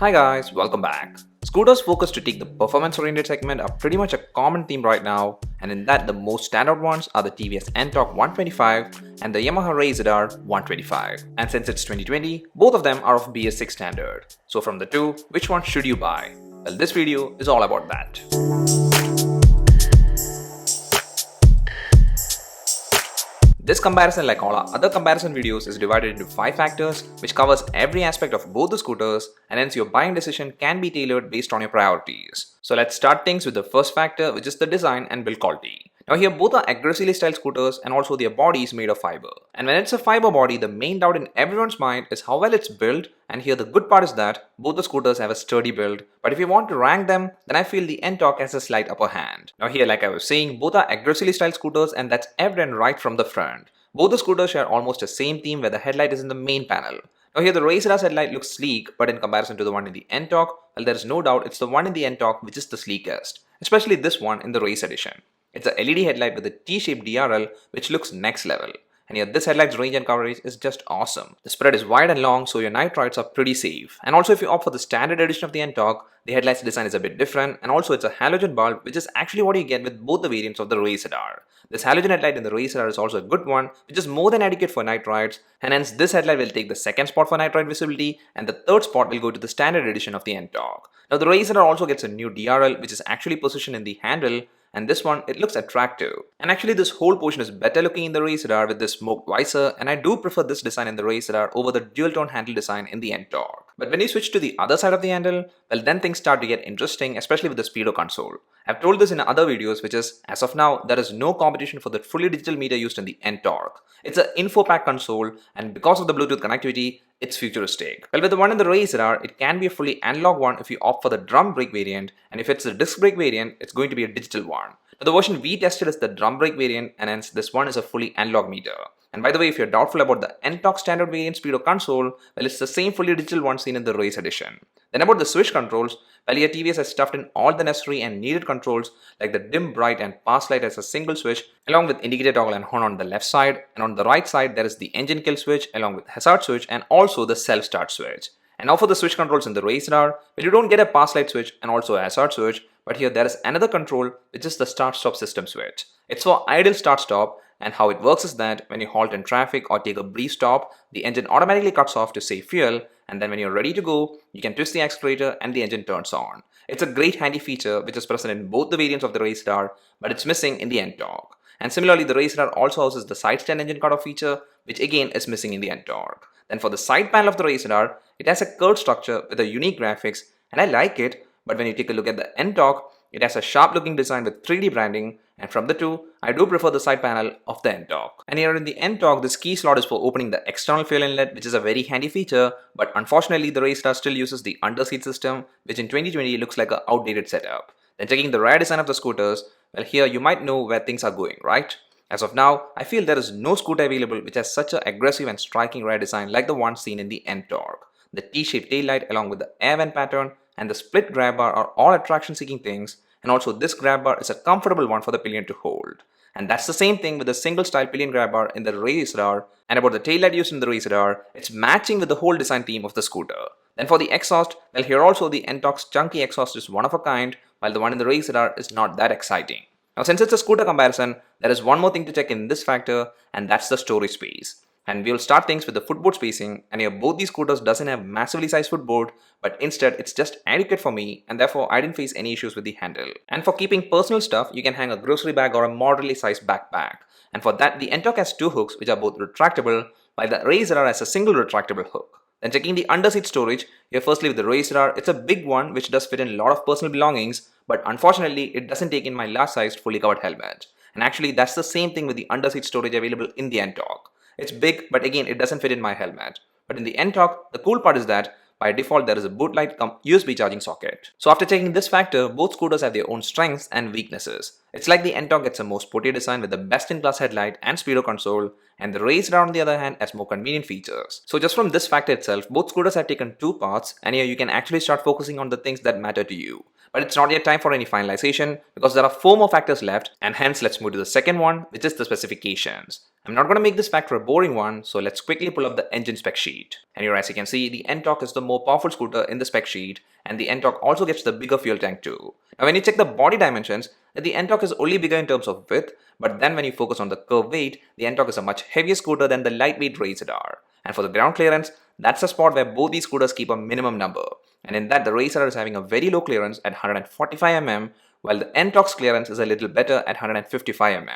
Hi guys, welcome back. Scooters focused to take the performance-oriented segment are pretty much a common theme right now, and in that the most standout ones are the TVS Ntorq 125 and the Yamaha RayZR 125. And since it's 2020, both of them are of BS-6 standard. So from the two, which one should you buy? Well, this video is all about that. This comparison, like all our other comparison videos, is divided into 5 factors which covers every aspect of both the scooters, and hence your buying decision can be tailored based on your priorities. So let's start things with the first factor, which is the design and build quality. Now here both are aggressively styled scooters and also their body is made of fiber. And when it's a fiber body, the main doubt in everyone's mind is how well it's built, and here the good part is that both the scooters have a sturdy build, but if you want to rank them, then I feel the Ntorq has a slight upper hand. Now here, like I was saying, both are aggressively styled scooters and that's evident right from the front. Both the scooters share almost the same theme where the headlight is in the main panel. Now here the RayZR's headlight looks sleek, but in comparison to the one in the Ntorq, well, there is no doubt it's the one in the Ntorq which is the sleekest, especially this one in the race edition. It's a LED headlight with a T-shaped DRL which looks next level. And here this headlight's range and coverage is just awesome. The spread is wide and long, so your night rides are pretty safe. And also if you opt for the standard edition of the Ntorq, the headlight's design is a bit different, and also it's a halogen bulb, which is actually what you get with both the variants of the RayZR. This halogen headlight in the RayZR is also a good one, which is more than adequate for night rides, and hence this headlight will take the second spot for night ride visibility, and the third spot will go to the standard edition of the Ntorq. Now the RayZR also gets a new DRL, which is actually positioned in the handle, and this one, it looks attractive. And actually this whole portion is better looking in the RayZR with this smoked visor, and I do prefer this design in the RayZR over the dual tone handle design in the Ntorq. But when you switch to the other side of the handle, well then things start to get interesting, especially with the speedo console. I've told this in other videos, which is, as of now, there is no competition for the fully digital meter used in the Ntorq. It's an info pack console, and because of the Bluetooth connectivity, it's futuristic. Well, with the one in the RayZR, it can be a fully analog one if you opt for the drum brake variant, and if it's the disc brake variant, it's going to be a digital one. Now, the version we tested is the drum brake variant, and hence this one is a fully analog meter. And by the way, if you're doubtful about the Ntorq standard variant speedo console, well, it's the same fully digital one seen in the race edition. Then about the switch controls, well, here TVS has stuffed in all the necessary and needed controls like the dim, bright and pass light as a single switch, along with indicator toggle and horn on the left side, and on the right side there is the engine kill switch along with hazard switch and also the self start switch. And now for the switch controls in the RayZR, well, you don't get a pass light switch and also a hazard switch, but here there is another control which is the start stop system switch. It's for idle start stop, and how it works is that when you halt in traffic or take a brief stop, the engine automatically cuts off to save fuel, and then when you're ready to go, you can twist the accelerator and the engine turns on. It's a great handy feature which is present in both the variants of the RayZR, but it's missing in the Ntorq. And similarly, the RayZR also houses the side stand engine cutoff feature, which again is missing in the Ntorq. Then for the side panel of the RayZR, it has a curved structure with a unique graphics, and I like it, but when you take a look at the Ntorq, it has a sharp looking design with 3D branding, and from the two, I do prefer the side panel of the Ntorq. And here in the Ntorq, this key slot is for opening the external fuel inlet, which is a very handy feature, but unfortunately the RayZR still uses the underseat system, which in 2020 looks like an outdated setup. Then checking the rear design of the scooters, well here you might know where things are going, right? As of now, I feel there is no scooter available which has such an aggressive and striking rear design like the one seen in the Ntorq. The T-shaped taillight along with the air vent pattern and the split grab bar are all attraction seeking things, and also this grab bar is a comfortable one for the pillion to hold. And that's the same thing with the single style pillion grab bar in the RayZR, and about the taillight used in the RayZR, it's matching with the whole design theme of the scooter. Then for the exhaust, well here also the Ntorq's chunky exhaust is one of a kind, while the one in the RayZR is not that exciting. Now since it's a scooter comparison, there is one more thing to check in this factor, and that's the storage space. And we'll start things with the footboard spacing, and here both these scooters doesn't have massively sized footboard, but instead it's just adequate for me, and therefore I didn't face any issues with the handle. And for keeping personal stuff, you can hang a grocery bag or a moderately sized backpack. And for that, the Ntorq has two hooks which are both retractable, while the RayZR has a single retractable hook. Then checking the underseat storage, here firstly with the RayZR, it's a big one which does fit in a lot of personal belongings, but unfortunately it doesn't take in my large sized fully covered helmet. And actually that's the same thing with the underseat storage available in the Ntorq. It's big, but again it doesn't fit in my helmet. But in the Ntorq, the cool part is that by default there is a boot light cum USB charging socket. So after checking this factor, both scooters have their own strengths and weaknesses. It's like the Ntorq gets a more sporty design with the best in class headlight and speedo console, and the RayZR on the other hand has more convenient features. So just from this factor itself, both scooters have taken two parts, and here you can actually start focusing on the things that matter to you. But it's not yet time for any finalization because there are 4 more factors left, and hence let's move to the second one, which is the specifications. I'm not going to make this factor a boring one, so let's quickly pull up the engine spec sheet. And here as you can see, the Ntorq is the more powerful scooter in the spec sheet, and the Ntorq also gets the bigger fuel tank too. Now when you check the body dimensions, the Ntorq is only bigger in terms of width, but then when you focus on the curve weight, the Ntorq is a much heavier scooter than the lightweight RayZR. And for the ground clearance, that's a spot where both these scooters keep a minimum number. And in that, the RayZR is having a very low clearance at 145 mm, while the Ntorq's clearance is a little better at 155 mm.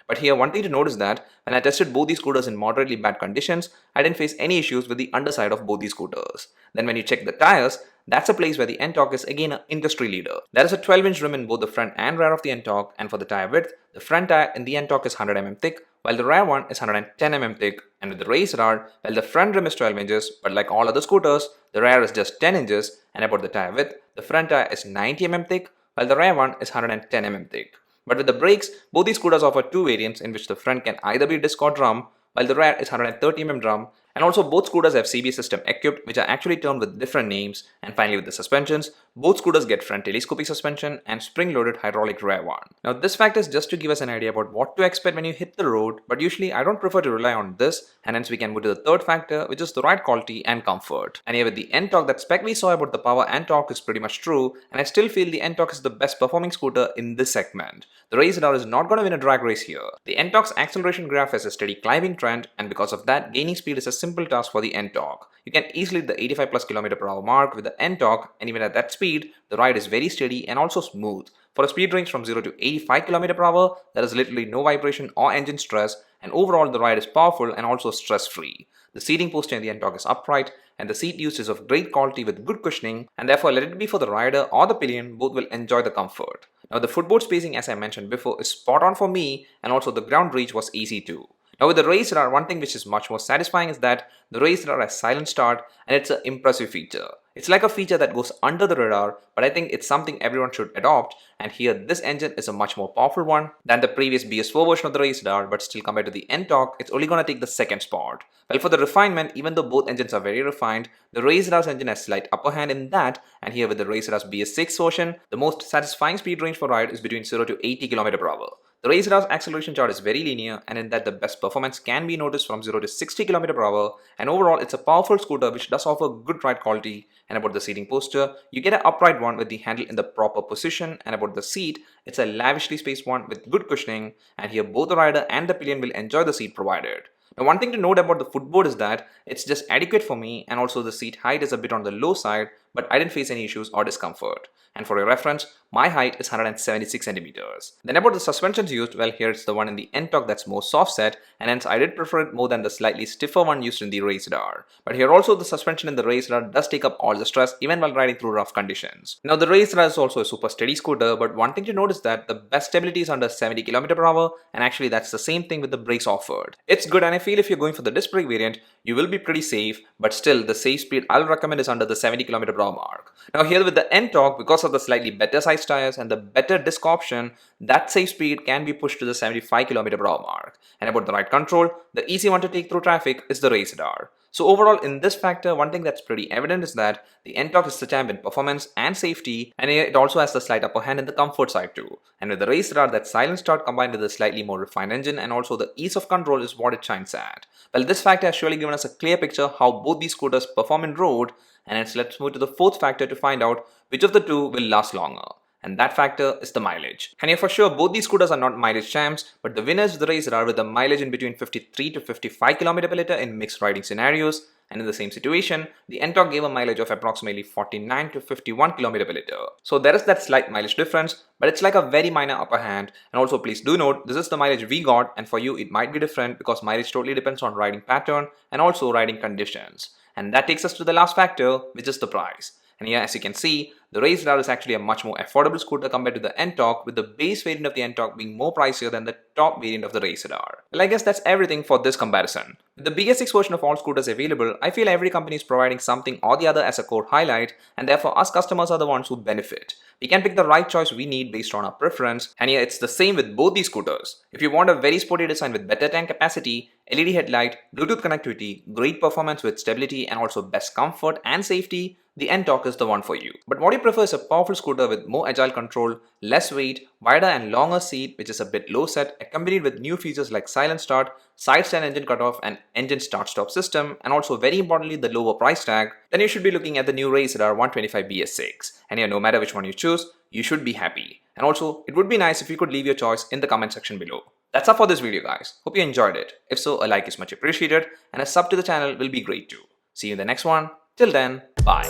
But here one thing to note is that when I tested both these scooters in moderately bad conditions, I didn't face any issues with the underside of both these scooters. Then when you check the tires, that's a place where the Ntorq is again an industry leader. There is a 12-inch rim in both the front and rear of the Ntorq, and for the tire width, the front tire in the Ntorq is 100 mm thick, while the rear one is 110 mm thick. And with the RayZR, well, the front rim is 12 inches, but like all other scooters, the rear is just 10 inches, and about the tire width, the front tire is 90 mm thick, while the rear one is 110 mm thick. But with the brakes, both these scooters offer two variants in which the front can either be disc or drum, while the rear is 130 mm drum, and also both scooters have CBS system equipped, which are actually termed with different names. And finally with the suspensions, both scooters get front telescopic suspension and spring-loaded hydraulic rear one. Now this fact is just to give us an idea about what to expect when you hit the road, but usually I don't prefer to rely on this, and hence we can move to the third factor, which is the ride quality and comfort. And here with the Ntorq, that spec we saw about the power and torque is pretty much true, and I still feel the Ntorq is the best performing scooter in this segment. The RayZR is not going to win a drag race here. The Ntorq's acceleration graph has a steady climbing trend, and because of that, gaining speed is a simple task for the Ntorq. You can easily hit the 85 plus km/h mark with the Ntorq, and even at that speed, the ride is very steady and also smooth. For a speed range from 0 to 85 km/h, there is literally no vibration or engine stress, and overall the ride is powerful and also stress-free. The seating posture in the Ntorq is upright, and the seat used is of great quality with good cushioning, and therefore let it be for the rider or the pillion, both will enjoy the comfort. Now the footboard spacing, as I mentioned before, is spot on for me, and also the ground reach was easy too. Now with the RayZR, one thing which is much more satisfying is that the RayZR has silent start, and it's an impressive feature. It's like a feature that goes under the radar, but I think it's something everyone should adopt, and here this engine is a much more powerful one than the previous BS4 version of the RayZR, but still compared to the Ntorq, it's only going to take the second spot. Well, for the refinement, even though both engines are very refined, the RayZR's engine has slight upper hand in that, and here with the RayZR's BS6 version, the most satisfying speed range for ride is between 0 to 80 km/h. The RayZR's acceleration chart is very linear, and in that the best performance can be noticed from 0 to 60 km/h, and overall it's a powerful scooter which does offer good ride quality. And about the seating posture, you get an upright one with the handle in the proper position, and about the seat, it's a lavishly spaced one with good cushioning, and here both the rider and the pillion will enjoy the seat provided. Now one thing to note about the footboard is that it's just adequate for me, and also the seat height is a bit on the low side, but I didn't face any issues or discomfort. And for your reference, my height is 176 centimeters. Then about the suspensions used, well, here it's the one in the Ntorq that's more soft set, and hence I did prefer it more than the slightly stiffer one used in the RayZR. But here also the suspension in the RayZR does take up all the stress even while riding through rough conditions. Now the RayZR is also a super steady scooter, but one thing to note is that the best stability is under 70 km/h, and actually that's the same thing with the brakes offered. It's good, and I feel if you're going for the disc brake variant, you will be pretty safe, but still the safe speed I'll recommend is under the 70 km/h mark. Now here with the Ntorq, because of the slightly better sized tires and the better disc option, that safe speed can be pushed to the 75 km/h mark. And about the ride control, the easy one to take through traffic is the RayZR. So overall in this factor, one thing that's pretty evident is that the Ntorq is the champ in performance and safety, and it also has the slight upper hand in the comfort side too. And with the RayZR, that silent start combined with a slightly more refined engine and also the ease of control is what it shines at. Well, this factor has surely given us a clear picture how both these scooters perform in road, and hence let's move to the fourth factor to find out which of the two will last longer. And that factor is the mileage. And here for sure both these scooters are not mileage champs, but the winners of the RayZR with a mileage in between 53 to 55 km/h in mixed riding scenarios, and in the same situation, the Ntorq gave a mileage of approximately 49 to 51 km/h. So there is that slight mileage difference, but it's like a very minor upper hand. And also please do note, this is the mileage we got, and for you it might be different because mileage totally depends on riding pattern and also riding conditions. And that takes us to the last factor, which is the price. And here as you can see, the RayZR is actually a much more affordable scooter compared to the Ntorq, with the base variant of the Ntorq being more pricier than the top variant of the RayZR. Well, I guess that's everything for this comparison. With the BS6 version of all scooters available, I feel every company is providing something or the other as a core highlight, and therefore us customers are the ones who benefit. We can pick the right choice we need based on our preference, and here it's the same with both these scooters. If you want a very sporty design with better tank capacity, LED headlight, Bluetooth connectivity, great performance with stability and also best comfort and safety, the Ntorq is the one for you. But what you prefer is a powerful scooter with more agile control, less weight, wider and longer seat which is a bit low set, accompanied with new features like silent start, side stand engine cutoff and engine start stop system, and also very importantly the lower price tag, then you should be looking at the new RayZR 125 BS-6. And yeah, no matter which one you choose, you should be happy. And also, it would be nice if you could leave your choice in the comment section below. That's all for this video guys. Hope you enjoyed it. If so, a like is much appreciated and a sub to the channel will be great too. See you in the next one. Till then, bye.